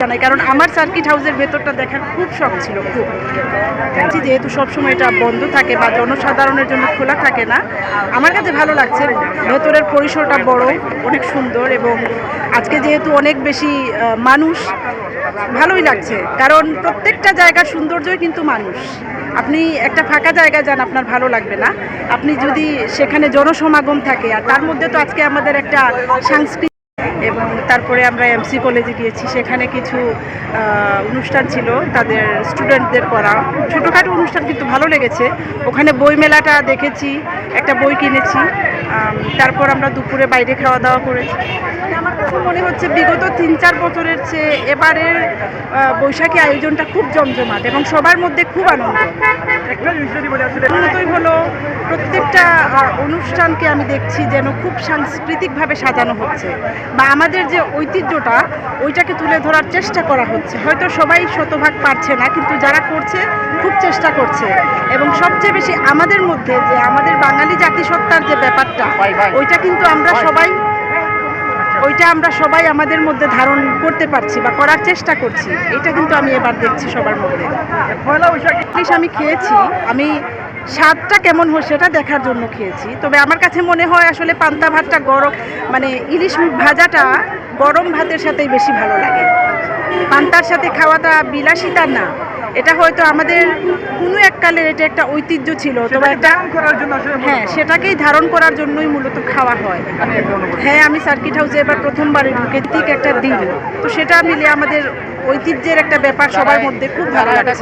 জানাই, কারণ আমার সার্কিট হাউসের ভেতরটা দেখার খুব শখ ছিল। খুব যেহেতু সবসময় এটা বন্ধ থাকে বা জনসাধারণের জন্য খোলা থাকে না, আমার কাছে ভালো লাগছে। ভেতরের পরিসরটা বড়, অনেক সুন্দর, এবং আজকে যেহেতু অনেক বেশি মানুষ, ভালোই লাগছে। কারণ প্রত্যেকটা জায়গার সৌন্দর্যই কিন্তু মানুষ। আপনি একটা ফাঁকা জায়গায় যান, আপনার ভালো লাগবে না। আপনি যদি সেখানে জনসমাগম থাকে, আর তার মধ্যে তো আজকে আমাদের একটা সাংস্কৃতিক, এবং তারপরে আমরা এমসি কলেজে গিয়েছি, সেখানে কিছু অনুষ্ঠান ছিল তাদের স্টুডেন্টদের করা, ছোটোখাটো অনুষ্ঠান, কিন্তু ভালো লেগেছে। ওখানে বই মেলাটা দেখেছি, একটা বই কিনেছি। তারপর আমরা দুপুরে বাইরে খাওয়া দাওয়া করেছি। আমার কাছে মনে হচ্ছে বিগত 3-4 বছরের চেয়ে এবারের বৈশাখী আয়োজনটা খুব জমজমাট এবং সবার মধ্যে খুব আনন্দ। মতোই হলো, প্রত্যেকটা অনুষ্ঠানকে আমি দেখছি যেন খুব সাংস্কৃতিকভাবে সাজানো হচ্ছে, বা আমাদের যে ঐতিহ্যটা ওইটাকে তুলে ধরার চেষ্টা করা হচ্ছে। হয়তো সবাই শতভাগ পারছে না, কিন্তু যারা করছে খুব চেষ্টা করছে। এবং সবচেয়ে বেশি আমাদের মধ্যে যে আমাদের বাঙালি জাতিসত্তার যে ব্যাপারটা, ওইটা কিন্তু আমরা সবাই আমাদের মধ্যে ধারণ করতে পারছি বা করার চেষ্টা করছি। এটা কিন্তু আমি এবার দেখছি সবার মধ্যে। আমি খেয়েছি, আমি স্বাদটা কেমন হয় সেটা দেখার জন্য খেয়েছি। তবে আমার কাছে মনে হয় আসলে পান্তা ভাতটা গরম, মানে ইলিশ ভাজাটা গরম ভাতের সাথেই বেশি ভালো লাগে। পান্তার সাথে খাওয়াটা বিলাসিতা না, এটা হয়তো আমাদের কোনো এককালের এটা একটা ঐতিহ্য ছিল। তবে হ্যাঁ, সেটাকেই ধারণ করার জন্যই মূলত খাওয়া হয়। হ্যাঁ, আমি সার্কিট হাউসে এবার প্রথমবারে ঢুকেছি, একটা দিন তো সেটা মিলে আমাদের ঐতিহ্যের একটা ব্যাপার সবার মধ্যে খুব ভালো লাগে।